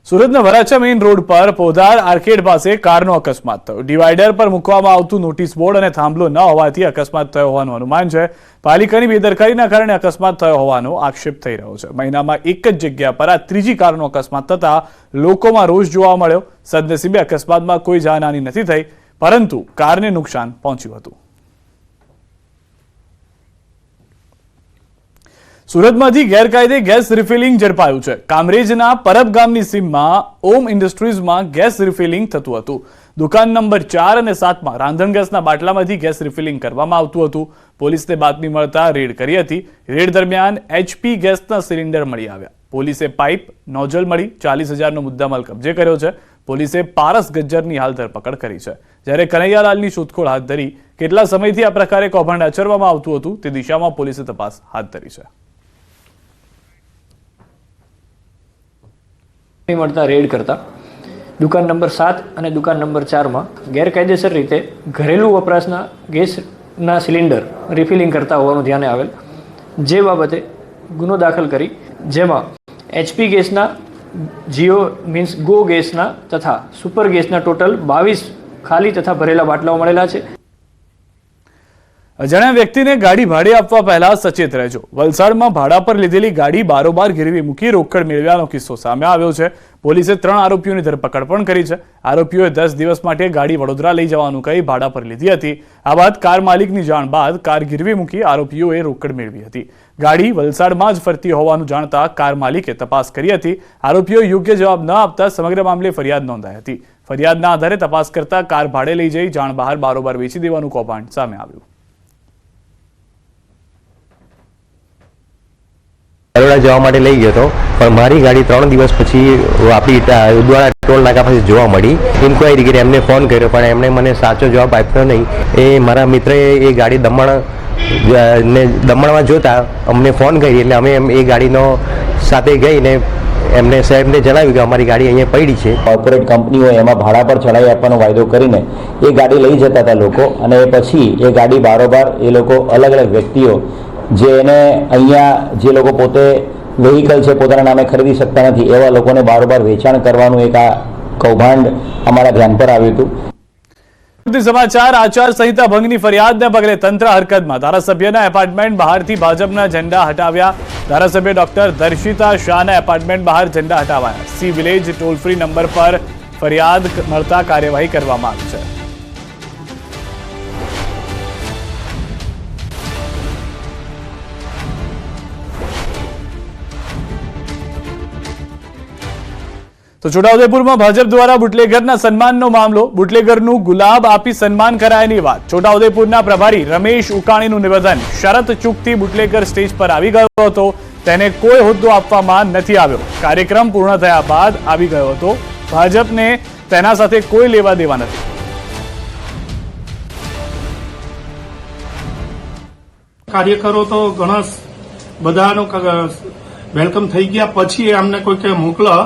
સુરતના Varachha main road પર Poddar arcade પાસે કારનો અકસ્માત થયો। ડિવાઈડર પર મૂકવામાં આવતું નોટિસ બોર્ડ અને થાંભલો ન હોવાથી અકસ્માત થયો હોવાનું અનુમાન છે। પાલિકાની બેદરકારીના કારણે અકસ્માત થયો હોવાનો આક્ષેપ થઈ રહ્યો છે। મહિનામાં એક જ જગ્યા પર આ ત્રીજી કારનો અકસ્માત થતા લોકોમાં રોષ જોવા મળ્યો। સદનસીબે અકસ્માતમાં કોઈ જાનહાની નથી થઈ, પરંતુ કારને નુકસાન પહોંચ્યું હતું। સુરતમાંથી ગેરકાયદે ગેસ રિફિલિંગ ઝડપાયું છે। કામરેજના પરબ ગામની સીમમાં ઓમ ઇન્ડસ્ટ્રીઝમાં ગેસ રિફિલિંગ થતું હતું। દુકાન નંબર 4 અને 7 માં રાંધણ ગેસના બાટલામાંથી ગેસ રિફિલિંગ કરવામાં આવતું હતું। પોલીસને બાતમી મળતા રેડ કરી હતી। રેડ દરમિયાન HP ગેસના સિલિન્ડર મળી આવ્યા। પોલીસે પાઇપ, નોઝલ મળી 40,000નો મુદ્દામાલ કબજે કર્યો છે। પોલીસે પારસ ગજ્જરની હાલ ધરપકડ કરી છે, જ્યારે કનૈયાલાલની શોધખોળ હાથ ધરી કેટલા સમયથી આ પ્રકારે કૌભાંડ આચરવામાં આવતું હતું તે દિશામાં પોલીસે તપાસ હાથ ધરી છે। મળતા રેડ કરતા દુકાન નંબર 7 અને દુકાન નંબર 4 માં ગેરકાયદેસર રીતે ઘરેલું વપરાશના ગેસના સિલિન્ડર રિફિલિંગ કરતા હોવાનું ધ્યાને આવેલ, જે બાબતે ગુનો દાખલ કરી જેમાં HP ગેસના, જીઓ મીન્સ ગો ગેસના તથા સુપર ગેસના ટોટલ 22 ખાલી તથા ભરેલા બાટલાઓ મળેલા છે। અજાણ્યા વ્યક્તિને ગાડી ભાડે આપવા પહેલા સચેત રહેજો। વલસાડમાં ભાડા પર લીધેલી ગાડી બારોબાર ગીરવી મૂકી રોકડ મેળવ્યાનો કિસ્સો સામે આવ્યો છે। પોલીસે 3 આરોપીઓની ધરપકડ પણ કરી છે। આરોપીઓએ 10 દિવસ માટે ગાડી વડોદરા લઈ જવાનું કહી ભાડા પર લીધી હતી। આ બાદ કાર માલિકની જાણ બાદ કાર ગીરવી મૂકી આરોપીઓએ રોકડ મેળવી હતી। ગાડી વલસાડમાં જ ફરતી હોવાનું જાણતા કાર માલિકે તપાસ કરી હતી। આરોપીઓ યોગ્ય જવાબ ન આપતા સમગ્ર મામલે ફરિયાદ નોંધાઈ હતી। ફરિયાદના આધારે તપાસ કરતા કાર ભાડે લઈ જઈ જાણ બહાર બારોબાર વેચી દેવાનું કૌભાંડ સામે આવ્યું। બરોડા જવા માટે લઈ ગયો હતો, પણ મારી ગાડી 3 દિવસ પછી આપણી ઉદવાડા ટોલ નાકા પાસે જોવા મળી। ઇન્ક્વાયરી કરી, એમને ફોન કર્યો, પણ એમણે મને સાચો જવાબ આપ્યો નહીં। એ મારા મિત્રએ એ ગાડી દમણમાં જોતા અમને ફોન કરી, એટલે અમે એ ગાડીનો સાથે ગઈને એમને સાહેબને જણાવ્યું કે અમારી ગાડી અહીંયા પડી છે। કોર્પોરેટ કંપનીઓ એમાં ભાડા પર ચડાવી આપવાનો વાયદો કરીને એ ગાડી લઈ જતા હતા લોકો, અને પછી એ ગાડી બારોબાર એ લોકો અલગ અલગ વ્યક્તિઓ જે એને અહીંયા જે લોકો પોતે વ્હીકલ છે પોતાના નામે ખરીદી શકતા નથી એવા લોકોને બારોબાર વેચાણ કરવાનું એક આ કૌભાંડ અમારા ધ્યાન પર આવ્યું હતું। સમાચાર આચાર સંહિતા ભંગની ફરિયાદને પગલે તંત્ર હરકતમાં। ધારાસભ્યના એપાર્ટમેન્ટ બહારથી ભાજપના ઝંડા હટાવ્યા। ધારાસભ્ય ડોક્ટર દર્શિતા શાહના એપાર્ટમેન્ટ બહાર ઝંડા હટાવાયા। સી વિલેજ ટોલ ફ્રી નંબર પર ફરિયાદ મળતા કાર્યવાહી કરવામાં આવી છે। તો છોટાઉદેપુરમાં ભાજપ દ્વારા બુટલેગરના સન્માનનો મામલો। બુટલેગરનું ગુલાબ આપી સન્માન કરાયાની વાત। છોટાઉદેપુરના પ્રભારી રમેશ ઉકાણીનું નિવેદન, શરત ચૂકથી બુટલેગર સ્ટેજ પર આવી ગયો હતો, તેને કોઈ હોદ્દો આપવામાં નથી આવ્યો। કાર્યક્રમ પૂર્ણ થયા બાદ આવી ગયો હતો। ભાજપને તેના સાથે કોઈ લેવા દેવા નથી। કાર્યકરો તો ઘણા બધાનો વેલકમ થઈ ગયા, પછી અમને કોઈ કે મોકલા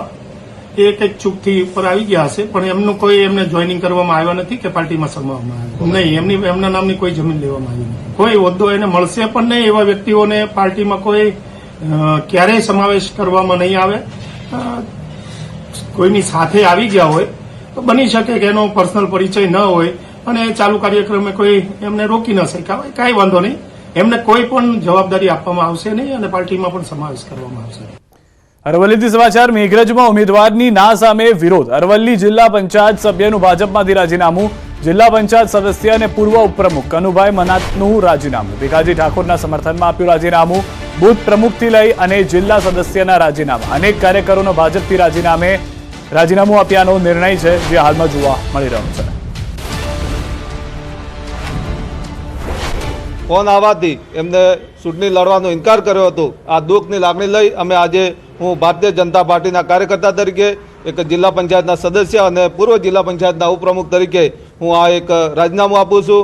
એ કંઈક ચૂકથી ઉપર આવી ગયા હશે, પણ એમનું કોઈ એમને જોઈનિંગ કરવામાં આવ્યા નથી કે પાર્ટીમાં સમાવવામાં આવ્યા નહીં। એમના નામની કોઈ જમીન લેવામાં આવી નથી, કોઈ હોદ્દો એને મળશે પણ નહીં। એવા વ્યક્તિઓને પાર્ટીમાં કોઈ ક્યારેય સમાવેશ કરવામાં નહીં આવે। કોઈની સાથે આવી ગયા હોય તો બની શકે કે એનો પર્સનલ પરિચય ન હોય અને ચાલુ કાર્યક્રમે કોઈ એમને રોકી ન શક્યા હોય, કાંઈ વાંધો નહીં। એમને કોઈ પણ જવાબદારી આપવામાં આવશે નહીં અને પાર્ટીમાં પણ સમાવેશ કરવામાં આવશે। અરવલ્લીથી સમાચાર। મેઘરજમાં ઉમેદવારની ના સામે વિરોધ। અરવલ્લી જિલ્લા પંચાયત સભ્યનું ભાજપમાંથી રાજીનામું। જિલ્લા પંચાયત સદસ્ય અને પૂર્વ ઉપપ્રમુખ કનુભાઈ મનાતનું રાજીનામું। ભીખાજી ઠાકોરના સમર્થનમાં આપ્યું રાજીનામું। બુથ પ્રમુખથી લઈ અને જિલ્લા સદસ્યના રાજીનામા। અનેક કાર્યકરોનો ભાજપથી રાજીનામું આપ્યાનો નિર્ણય છે, જે હાલમાં જોવા મળી રહ્યો છે। ફોન આવવાથી એમને ચૂંટણી લડવાનો ઇનકાર કર્યો હતો। આ દુઃખની લાગણી લઈ અમે આજે હું ભારતીય જનતા પાર્ટીના કાર્યકર્તા તરીકે, એક જિલ્લા પંચાયતના સદસ્ય અને પૂર્વ જિલ્લા પંચાયતના ઉપપ્રમુખ તરીકે હું આ એક રાજીનામું આપું છું।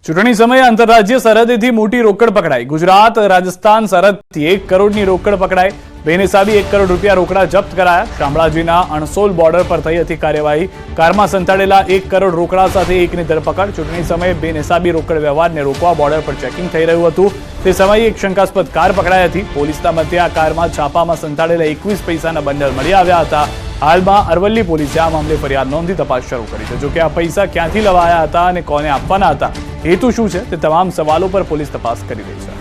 ચૂંટણી સમયે આંતરરાજ્ય સરહદેથી મોટી રોકડ પકડાઈ। ગુજરાત રાજસ્થાન સરહદથી 1 કરોડની રોકડ પકડાઈ। બેનિસાબી 1 કરોડ રૂપિયા રોકડા જપ્ત કરાયા। શામળાજીના અણસોલ બોર્ડર પર થઈ હતી કાર્યવાહી। કારમાં સંતાડેલા 1 કરોડ રોકડા સાથે એકની ધરપકડ। ચૂંટણી સમયે બેનિસાબી રોકડ વ્યવહારને રોકવા બોર્ડર પર ચેકિંગ થઈ રહ્યું હતું, તે સમયે એક શંકાસ્પદ કાર પકડાઈ હતી। પોલીસના મતે આ કારમાં છાપામાં સંતાડેલા 21 પૈસાના બંડલ મળી આવ્યા હતા। હાલમાં અરવલ્લી પોલીસે આ મામલે ફરિયાદ નોંધી તપાસ શરૂ કરી છે. જોકે આ પૈસા ક્યાંથી લવાયા હતા અને કોને આપવાના હતા, હેતુ શું છે, તે તમામ સવાલો પર પોલીસ તપાસ કરી રહી છે.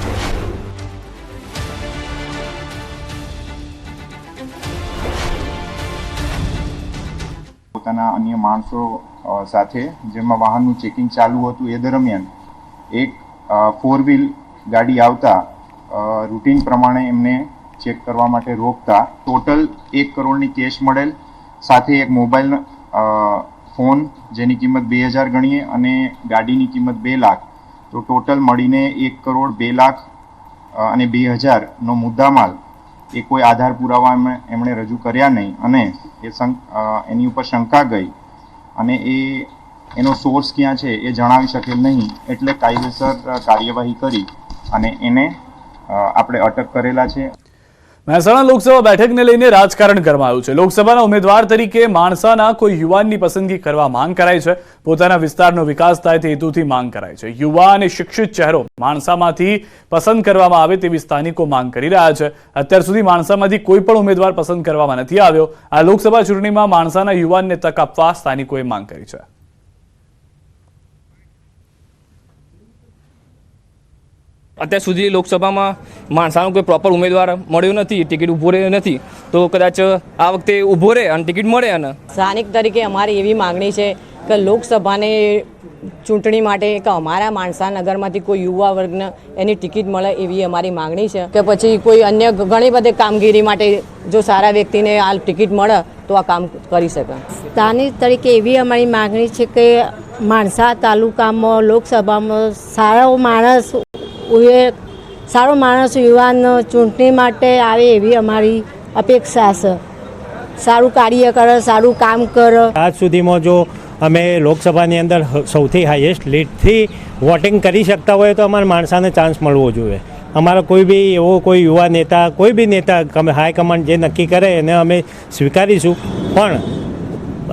પોતાના અન્ય માણસો સાથે જેમાં વાહનનું ચેકિંગ ચાલુ હતું એ દરમિયાન એક 4 વ્હીલ ગાડી આવતા રૂટીન પ્રમાણે એમને ચેક કરવા માટે રોકતા ટોટલ 1 કરોડની કેશ મળેલ, સાથે એક મોબાઈલ ફોન જેની કિંમત 2000 ગણીએ અને ગાડીની કિંમત 2 લાખ, તો ટોટલ મળીને 1 કરોડ 2 લાખ અને 2000નો મુદ્દામાલ એ કોઈ આધાર પુરાવા એમણે રજૂ કર્યા નહીં અને એની ઉપર શંકા ગઈ અને એનો સોર્સ ક્યાં છે એ જણાવી શકેલ નહીં, એટલે કાયદેસર કાર્યવાહી કરી અને એને આપણે અટક કરેલા છે. મહેસાણા લોકસભા બેઠકને લઈને રાજકારણ ગરમાયું છે. લોકસભાના ઉમેદવાર તરીકે માણસાના કોઈ યુવાનની પસંદગી કરવા માંગ કરાઈ છે. પોતાના વિસ્તારનો વિકાસ થાય તે હેતુથી માંગ કરાઈ છે. યુવા અને શિક્ષિત ચહેરો માણસામાંથી પસંદ કરવામાં આવે તેવી સ્થાનિકો માંગ કરી રહ્યા છે. અત્યાર સુધી માણસામાંથી કોઈ પણ ઉમેદવાર પસંદ કરવામાં નથી આવ્યો. આ લોકસભા ચૂંટણીમાં માણસાના યુવાનને તક આપવા સ્થાનિકોએ માંગ કરી છે. અત્યાર સુધી લોકસભામાં માણસાનો કોઈ પ્રોપર ઉમેદવાર મળ્યો નથી, ટિકિટ ઊભો રહ્યો નથી, તો કદાચ આ વખતે ઊભો રહે અને ટિકિટ મળે. અને સ્થાનિક તરીકે અમારી એવી માગણી છે કે લોકસભાની ચૂંટણી માટે કે અમારા માણસા નગરમાંથી કોઈ યુવા વર્ગને એની ટિકિટ મળે એવી અમારી માગણી છે. કે પછી કોઈ અન્ય ઘણી બધી કામગીરી માટે જો સારા વ્યક્તિને આ ટિકિટ મળે તો આ કામ કરી શકે. સ્થાનિક તરીકે એવી અમારી માગણી છે કે માણસા તાલુકામાં લોકસભામાં સારો માણસ યુવાન ચૂંટણી માટે આવે એવી અમારી અપેક્ષા છે. સારું કાર્ય કરે, સારું કામ કરે. આજ સુધીમાં જો અમે લોકસભાની અંદર સૌથી હાઈએસ્ટ લીડથી વોટિંગ કરી શકતા હોય તો અમારે માણસાને ચાન્સ મળવો જોઈએ. અમારા કોઈ બી એવો કોઈ યુવા નેતા, કોઈ બી નેતા હાઈકમાન્ડ જે નક્કી કરે એને અમે સ્વીકારીશું, પણ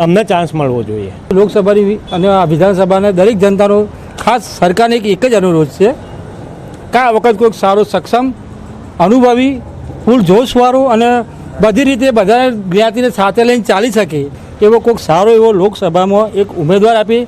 અમને ચાન્સ મળવો જોઈએ. લોકસભાની અને વિધાનસભાના દરેક જનતાનો ખાસ સરકારને એક જ અનુરોધ છે કે આ વખત કોઈક સારો, સક્ષમ, અનુભવી, ફૂલ જોશવાળો અને બધી રીતે બધા જ્ઞાતિને સાથે લઈને ચાલી શકે એવો કોઈક સારો એવો લોકસભામાં એક ઉમેદવાર આપી